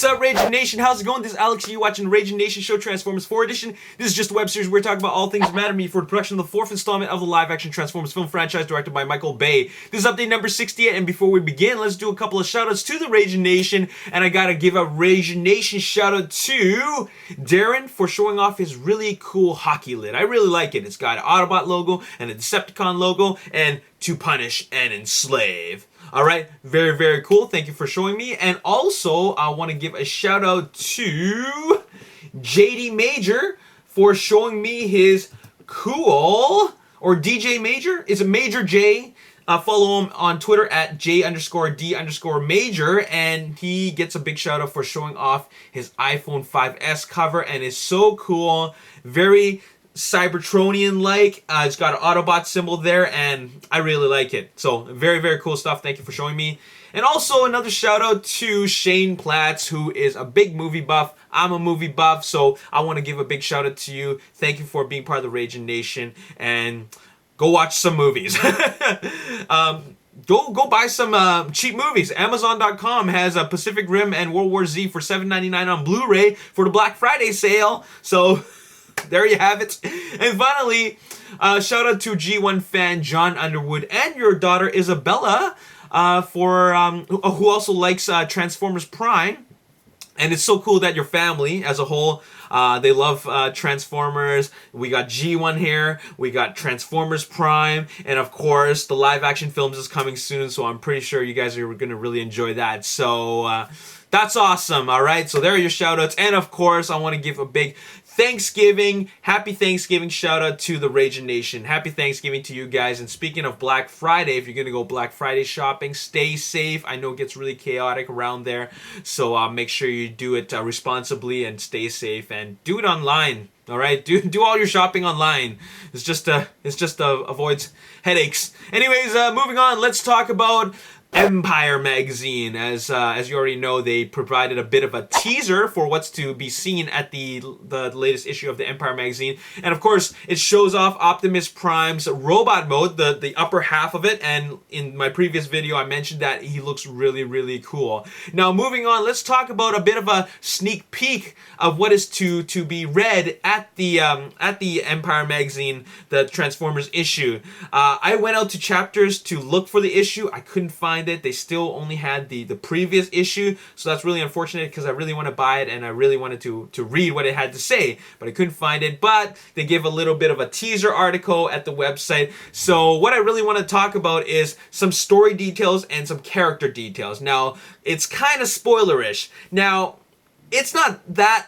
up, Ragin Nation? How's it going? This is Alex. You watching Ragin Nation Show Transformers 4 Edition. This is just a web series where we're talking about all things that matter to me for the production of the 4th installment of the live-action Transformers film franchise directed by Michael Bay. This is update number 68, and before we begin, let's do a couple of shoutouts to the Ragin Nation, and I gotta give a Ragin Nation shoutout to Darren for showing off his really cool hockey lid. I really like it. It's got an Autobot logo and a Decepticon logo, and to punish and enslave. Alright, very, very cool. Thank you for showing me. And also, I want to give a shout out to JD Major for showing me his cool, or DJ Major? Is it Major J? Follow him on Twitter at J_D_Major, and he gets a big shout out for showing off his iPhone 5S cover, and it's so cool. Very Cybertronian-like. It's got an Autobot symbol there, and I really like it. So, very, very cool stuff. Thank you for showing me. And also, another shout-out to Shane Platts, who is a big movie buff. I'm a movie buff, so I want to give a big shout-out to you. Thank you for being part of the Ragin Nation, and go watch some movies. Go buy some cheap movies. Amazon.com has a Pacific Rim and World War Z for $7.99 on Blu-ray for the Black Friday sale. So there you have it. And finally, shout out to G1 fan John Underwood and your daughter Isabella who also likes Transformers Prime. And it's so cool that your family as a whole, they love Transformers. We got G1 here, we got Transformers Prime, and of course the live action films is coming soon, so I'm pretty sure you guys are going to really enjoy that. So that's awesome. Alright, so there are your shout outs. And of course, I want to give a big happy Thanksgiving shout out to the Ragin Nation. Happy Thanksgiving to you guys. And speaking of Black Friday, if you're gonna go Black Friday shopping, stay safe. I know it gets really chaotic around there, so make sure you do it responsibly and stay safe, and do it online. All right, do all your shopping online. It's just avoids headaches. Anyways, moving on. Let's talk about Empire magazine. As you already know, they provided a bit of a teaser for what's to be seen at the latest issue of the Empire magazine, and of course it shows off Optimus Prime's robot mode, the upper half of it, and in my previous video I mentioned that he looks really, really cool. Now moving on, let's talk about a bit of a sneak peek of what is to be read at the Empire magazine, the Transformers issue. I went out to chapters to look for the issue. I couldn't find it. They still only had the previous issue, so that's really unfortunate because I really want to buy it and I really wanted to read what it had to say, but I couldn't find it. But they give a little bit of a teaser article at the website. So what I really want to talk about is some story details and some character details. Now, it's kind of spoilerish. Now, it's not that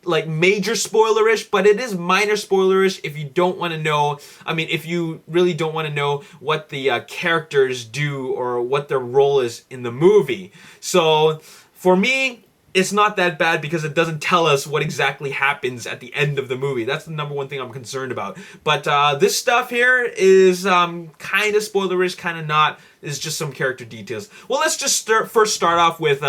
like major spoilerish, but it is minor spoilerish if you don't want to know. I mean, if you really don't want to know what the characters do or what their role is in the movie. So for me, it's not that bad because it doesn't tell us what exactly happens at the end of the movie. That's the number one thing I'm concerned about. But this stuff here is kind of spoilerish, kind of not. It's just some character details. Well, let's just first start off with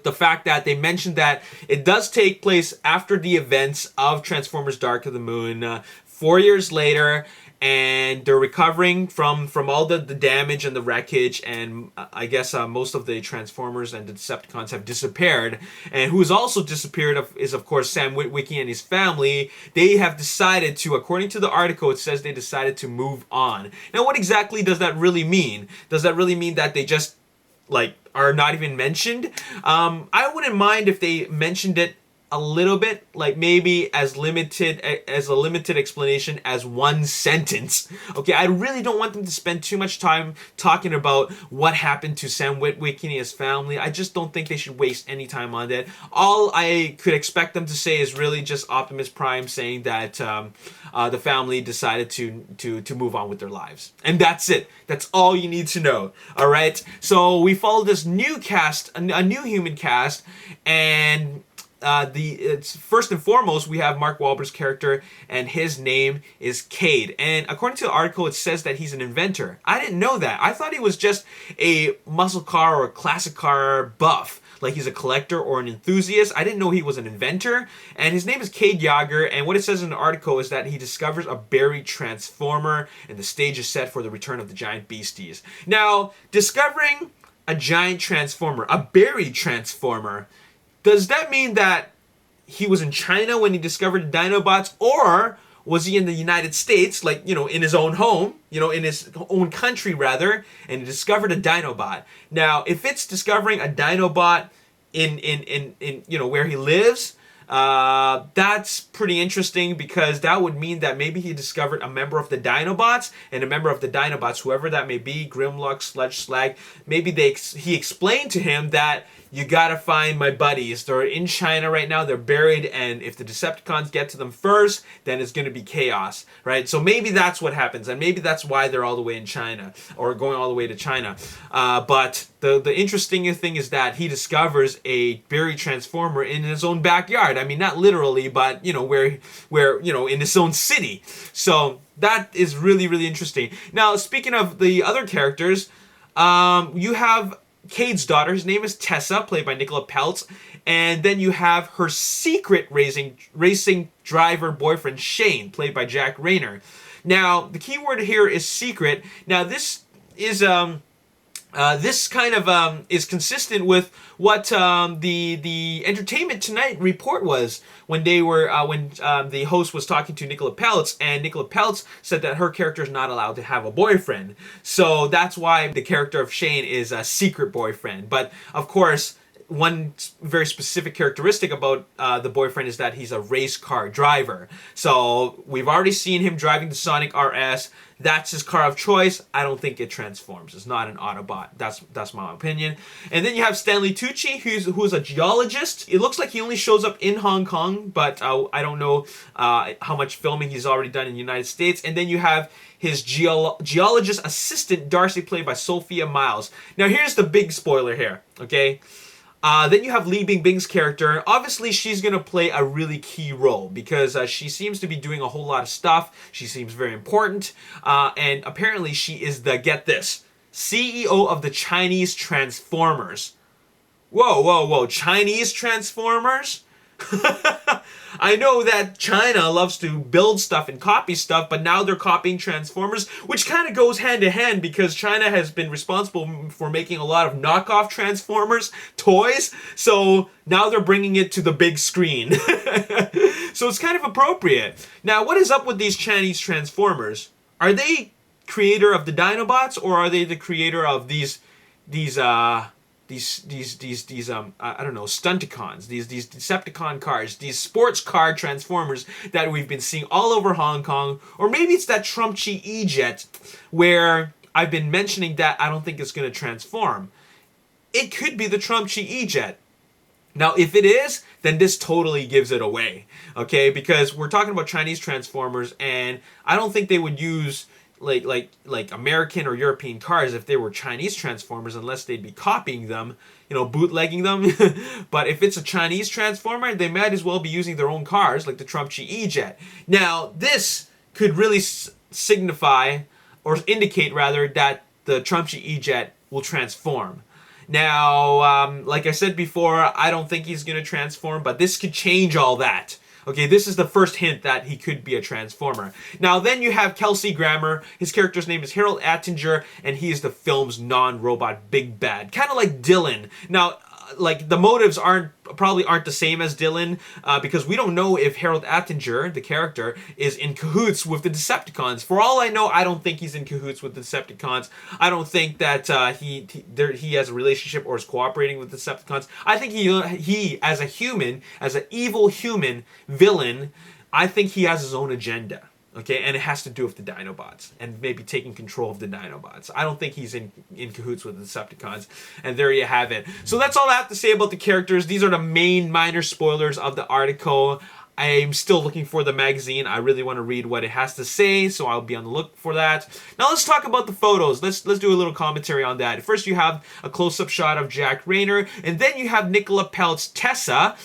the fact that they mentioned that it does take place after the events of Transformers Dark of the Moon, 4 years later, and they're recovering from all the damage and the wreckage, and I guess most of the Transformers and the Decepticons have disappeared. And who has also disappeared is of course Sam Witwicky and his family. They have decided to, according to the article, it says they decided to move on. Now, what exactly does that really mean? Does that really mean that they just are not even mentioned? I wouldn't mind if they mentioned it a little bit, like maybe as a limited explanation as one sentence. Okay, I really don't want them to spend too much time talking about what happened to Sam Witwicky and his family. I just don't think they should waste any time on that. All I could expect them to say is really just Optimus Prime saying that the family decided to move on with their lives, and that's it. That's all you need to know. All right, so we follow this new cast, a new human cast, and it's first and foremost, we have Mark Wahlberg's character, and his name is Cade. And according to the article, it says that he's an inventor. I didn't know that. I thought he was just a muscle car or a classic car buff. Like he's a collector or an enthusiast. I didn't know he was an inventor. And his name is Cade Yeager, and what it says in the article is that he discovers a buried transformer, and the stage is set for the return of the giant beasties. Now, discovering a giant transformer, a buried transformer, does that mean that he was in China when he discovered the Dinobots, or was he in the United States, like, you know, in his own home, you know, in his own country rather, and he discovered a Dinobot? Now, if it's discovering a Dinobot in you know, where he lives, that's pretty interesting, because that would mean that maybe he discovered a member of the Dinobots, and a member of the Dinobots, whoever that may be, Grimlock, Sludge, Slag, maybe he explained to him that you gotta find my buddies. They're in China right now. They're buried, and if the Decepticons get to them first, then it's gonna be chaos, right? So maybe that's what happens, and maybe that's why they're all the way in China, or going all the way to China. But the interesting thing is that he discovers a buried Transformer in his own backyard. I mean, not literally, but you know, where you know, in his own city. So that is really, really interesting. Now, speaking of the other characters, you have Cade's daughter. His name is Tessa, played by Nicola Peltz. And then you have her secret racing driver boyfriend, Shane, played by Jack Rayner. Now, the key word here is secret. Now, this is this kind of is consistent with what the Entertainment Tonight report was when they were when the host was talking to Nicola Peltz, and Nicola Peltz said that her character is not allowed to have a boyfriend. So that's why the character of Shane is a secret boyfriend. But of course, one very specific characteristic about the boyfriend is that he's a race car driver. So we've already seen him driving the Sonic RS. That's his car of choice. I don't think it transforms. It's not an Autobot. That's my opinion. And then you have Stanley Tucci, who's a geologist. It looks like he only shows up in Hong Kong, but I don't know how much filming he's already done in the United States. And then you have his geologist assistant, Darcy, played by Sophia Miles. Now here's the big spoiler here, okay? Then you have Li Bingbing's character. Obviously, she's going to play a really key role because she seems to be doing a whole lot of stuff. She seems very important. And apparently, she is the, get this, CEO of the Chinese Transformers. Whoa, whoa, whoa. Chinese Transformers? I know that China loves to build stuff and copy stuff, but now they're copying Transformers, which kind of goes hand in hand because China has been responsible for making a lot of knockoff Transformers toys, so now they're bringing it to the big screen. So it's kind of appropriate. Now, what is up with these Chinese Transformers? Are they creator of the Dinobots, or are they the creator of these I don't know, Stunticons, these Decepticon cars, these sports car Transformers that we've been seeing all over Hong Kong? Or maybe it's that Trump-Chi E-Jet where I've been mentioning that I don't think it's going to transform. It could be the Trump-Chi E-Jet. Now, if it is, then this totally gives it away, okay? Because we're talking about Chinese Transformers, and I don't think they would use like American or European cars if they were Chinese Transformers, unless they'd be copying them, you know, bootlegging them. But if it's a Chinese Transformer, they might as well be using their own cars, like the Trump-Chi E-Jet. Now, this could really signify, or indicate rather, that the Trump-Chi E-Jet will transform. Now, like I said before, I don't think he's going to transform, but this could change all that. Okay, this is the first hint that he could be a Transformer. Now, then you have Kelsey Grammer. His character's name is Harold Attinger, and he is the film's non-robot big bad. Kind of like Dylan. Now, like, the motives probably aren't the same as Dylan, because we don't know if Harold Attinger, the character, is in cahoots with the Decepticons. For all I know, I don't think he's in cahoots with the Decepticons. I don't think that he has a relationship or is cooperating with the Decepticons. I think he as a human, as an evil human villain, I think he has his own agenda. Okay, and it has to do with the Dinobots and maybe taking control of the Dinobots. I don't think he's in cahoots with the Decepticons. And there you have it. So that's all I have to say about the characters. These are the main minor spoilers of the article. I'm still looking for the magazine. I really want to read what it has to say, so I'll be on the look for that. Now let's talk about the photos. Let's do a little commentary on that. First, you have a close-up shot of Jack Rayner, and then you have Nicola Peltz Tessa.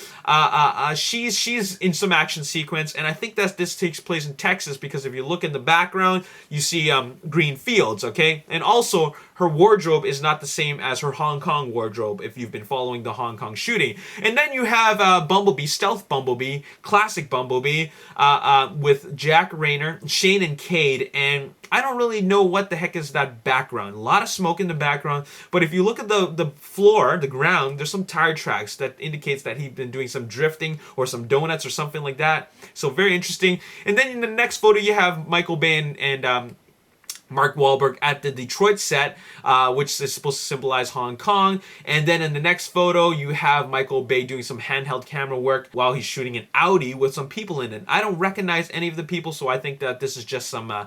She's in some action sequence, and I think that this takes place in Texas because if you look in the background, you see green fields, okay? And also, her wardrobe is not the same as her Hong Kong wardrobe if you've been following the Hong Kong shooting. And then you have Bumblebee, Stealth Bumblebee, Classic Bumblebee, with Jack Rayner, Shane and Cade, and I don't really know what the heck is that background. A lot of smoke in the background. But if you look at the floor, the ground, there's some tire tracks that indicates that he's been doing some drifting or some donuts or something like that. So very interesting. And then in the next photo, you have Michael Bay and Mark Wahlberg at the Detroit set, which is supposed to symbolize Hong Kong. And then in the next photo, you have Michael Bay doing some handheld camera work while he's shooting an Audi with some people in it. I don't recognize any of the people, so I think that this is just some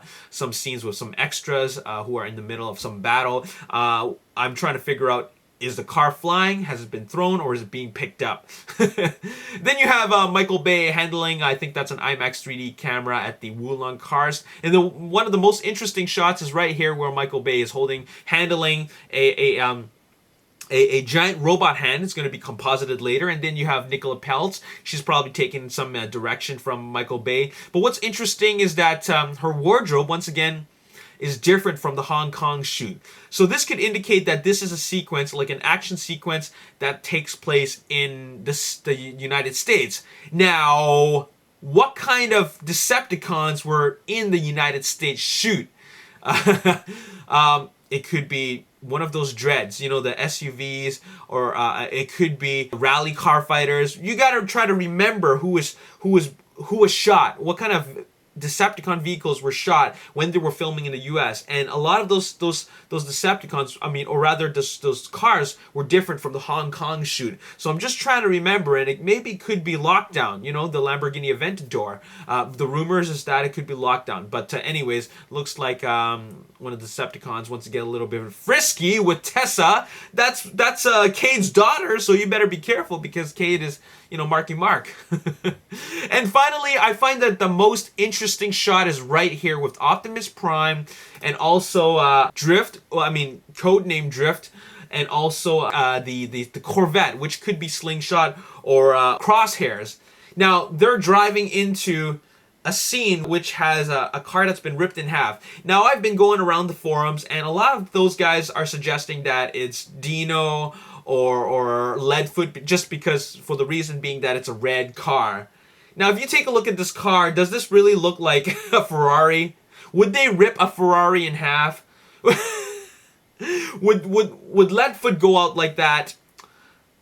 scenes with some extras who are in the middle of some battle. I'm trying to figure out, is the car flying? Has it been thrown, or is it being picked up? Then you have Michael Bay handling, I think that's an IMAX 3D camera at the Wulong Cars. And one of the most interesting shots is right here where Michael Bay is handling a giant robot hand. It's going to be composited later. And then you have Nicola Peltz. She's probably taking some direction from Michael Bay. But what's interesting is that her wardrobe, once again, is different from the Hong Kong shoot. So this could indicate that this is a sequence, like an action sequence that takes place in the United States. Now, what kind of Decepticons were in the United States shoot? It could be one of those dreads, you know, the SUVs, or it could be rally car fighters. You got to try to remember who was shot, what kind of Decepticon vehicles were shot when they were filming in the U.S. And a lot of those Decepticons, I mean, or rather those cars were different from the Hong Kong shoot. So I'm just trying to remember, and it maybe could be Lockdown, you know, the Lamborghini Aventador. The rumors is that it could be Lockdown. But anyways, looks like one of the Decepticons wants to get a little bit frisky with Tessa. That's Cade's daughter, so you better be careful because Cade is, you know, Marky Mark. And finally, I find that the most interesting shot is right here with Optimus Prime and also Drift, well, I mean, codename Drift, and also the Corvette, which could be Slingshot or Crosshairs. Now, they're driving into a scene which has a car that's been ripped in half. Now, I've been going around the forums, and a lot of those guys are suggesting that it's Dino or Leadfoot, just because, for the reason being that it's a red car. Now, if you take a look at this car, does this really look like a Ferrari? Would they rip a Ferrari in half? Would Leadfoot go out like that?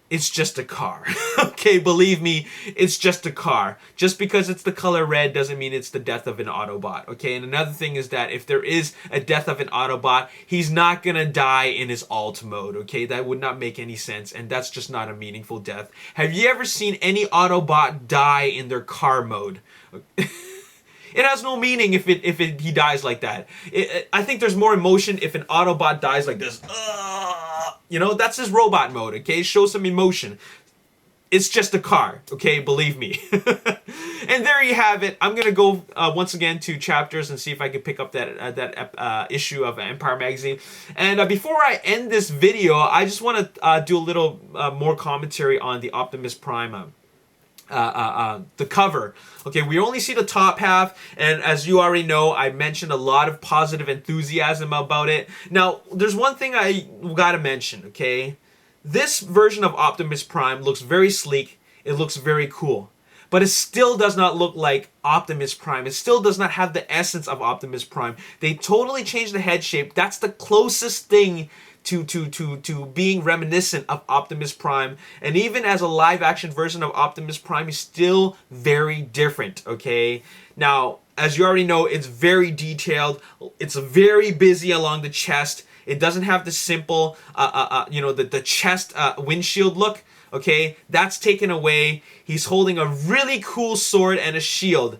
It's just a car. Okay, believe me, it's just a car. Just because it's the color red doesn't mean it's the death of an Autobot. Okay, and another thing is that if there is a death of an Autobot, he's not gonna die in his alt mode. Okay, that would not make any sense, and that's just not a meaningful death. Have you ever seen any Autobot die in their car mode? It has no meaning if he dies like that. I think there's more emotion if an Autobot dies like this. You know, that's his robot mode, okay? Show some emotion. It's just a car, okay? Believe me. And there you have it. I'm going to go once again to chapters and see if I can pick up that issue of Empire Magazine. And before I end this video, I just want to do a little more commentary on the Optimus Prime the cover. Okay, we only see the top half, and as you already know, I mentioned a lot of positive enthusiasm about it. Now, there's one thing I gotta mention, okay? This version of Optimus Prime looks very sleek, it looks very cool, but it still does not look like Optimus Prime. It still does not have the essence of Optimus Prime. They totally changed the head shape. That's the closest thing to being reminiscent of Optimus Prime, and even as a live action version of Optimus Prime is still very different, okay? Now, as you already know, it's very detailed, it's very busy along the chest, it doesn't have the simple, you know, the chest windshield look, okay? That's taken away. He's holding a really cool sword and a shield.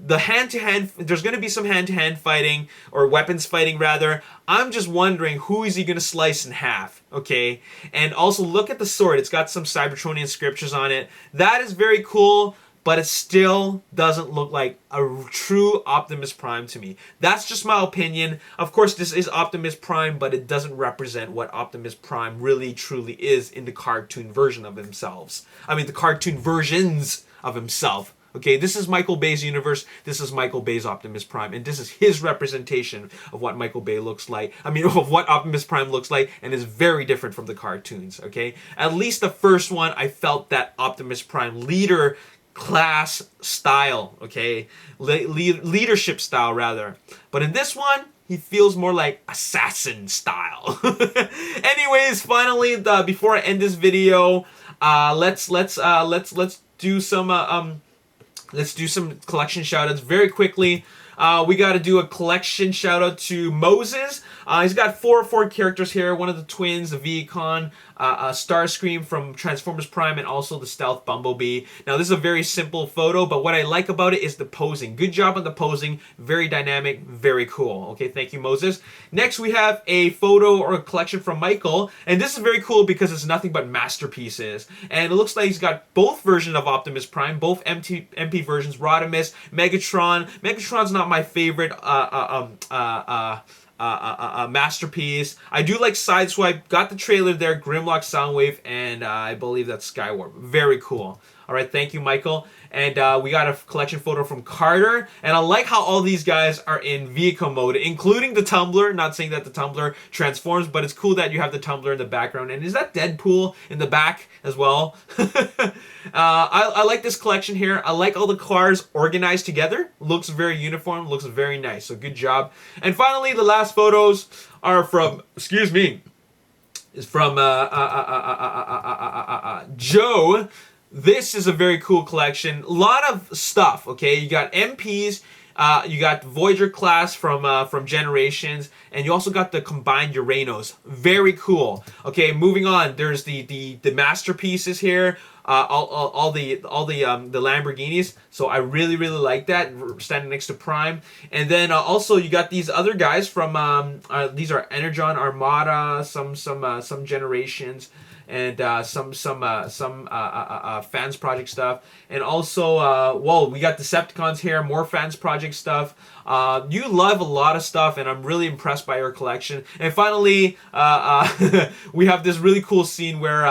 The hand-to-hand, there's going to be some hand-to-hand fighting, or weapons fighting rather. I'm just wondering, who is he going to slice in half, okay? And also look at the sword. It's got some Cybertronian scriptures on it. That is very cool, but it still doesn't look like a true Optimus Prime to me. That's just my opinion. Of course, this is Optimus Prime, but it doesn't represent what Optimus Prime really truly is in the cartoon version of himself. I mean, the cartoon versions of himself. Okay, this is Michael Bay's universe, this is Michael Bay's Optimus Prime, and this is his representation of what Michael Bay looks like, of what Optimus Prime looks like, and is very different from the cartoons, okay? At least the first one, I felt that Optimus Prime leader class style, okay? Leadership style, rather. But in this one, he feels more like assassin style. Anyways, finally, before I end this video, let's do some collection shoutouts very quickly. We got to do a collection shout out to Moses. He's got four characters here. One of the twins, the Vcon, Starscream from Transformers Prime, and also the Stealth Bumblebee. Now this is a very simple photo, but what I like about it is the posing. Good job on the posing. Very dynamic, very cool. Okay, thank you, Moses. Next we have a photo or a collection from Michael, and this is very cool because it's nothing but masterpieces. And it looks like he's got both versions of Optimus Prime, both MP versions, Rodimus, Megatron. Megatron's not my favorite masterpiece. I do like Sideswipe. Got the trailer there, Grimlock, Soundwave, and I believe that's Skywarp. Very cool. All right, thank you, Michael. And we got a collection photo from Carter. And I like how all these guys are in vehicle mode, including the Tumbler. Not saying that the Tumbler transforms, but it's cool that you have the Tumbler in the background. And is that Deadpool in the back as well? I like this collection here. I like all the cars organized together. Looks very uniform. Looks very nice. So good job. And finally, the last photos are from, excuse me, is from Joe. This is a very cool collection. A lot of stuff, okay? You got MPs, you got Voyager class from Generations, and you also got the combined Uranos. Very cool. Okay, moving on. There's the masterpieces here. All the Lamborghinis. So I really like that, standing next to Prime. And then also you got these other guys from these are Energon, Armada, some Generations, and some Fans Project stuff. And also whoa, we got Decepticons here, more Fans Project stuff. You love a lot of stuff, and I'm really impressed by your collection. And finally, we have this really cool scene where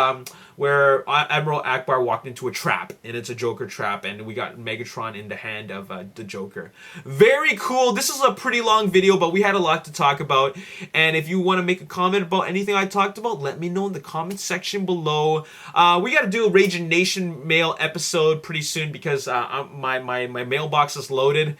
Admiral Akbar walked into a trap, and it's a Joker trap, and we got Megatron in the hand of the Joker. Very cool. This is a pretty long video, but we had a lot to talk about. And if you want to make a comment about anything I talked about, let me know in the comment section below. We got to do a Ragin Nation mail episode pretty soon because my mailbox is loaded.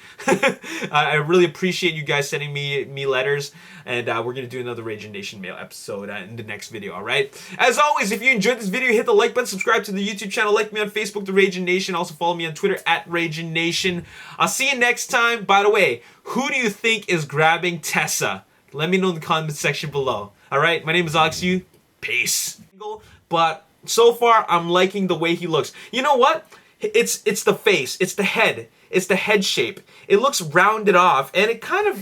I really appreciate you guys sending me letters, and we're going to do another Ragin Nation mail episode in the next video, all right? As always, if you enjoyed this video, hit the like button, subscribe to the YouTube channel, like me on Facebook, The Ragin Nation. Also follow me on Twitter at Ragin Nation. I'll see you next time. By the way, who do you think is grabbing Tessa? Let me know in the comment section below. All right, my name is Alex Yu. Peace. But so far, I'm liking the way he looks. You know what? It's the face. It's the head. It's the head shape. It looks rounded off, and it kind of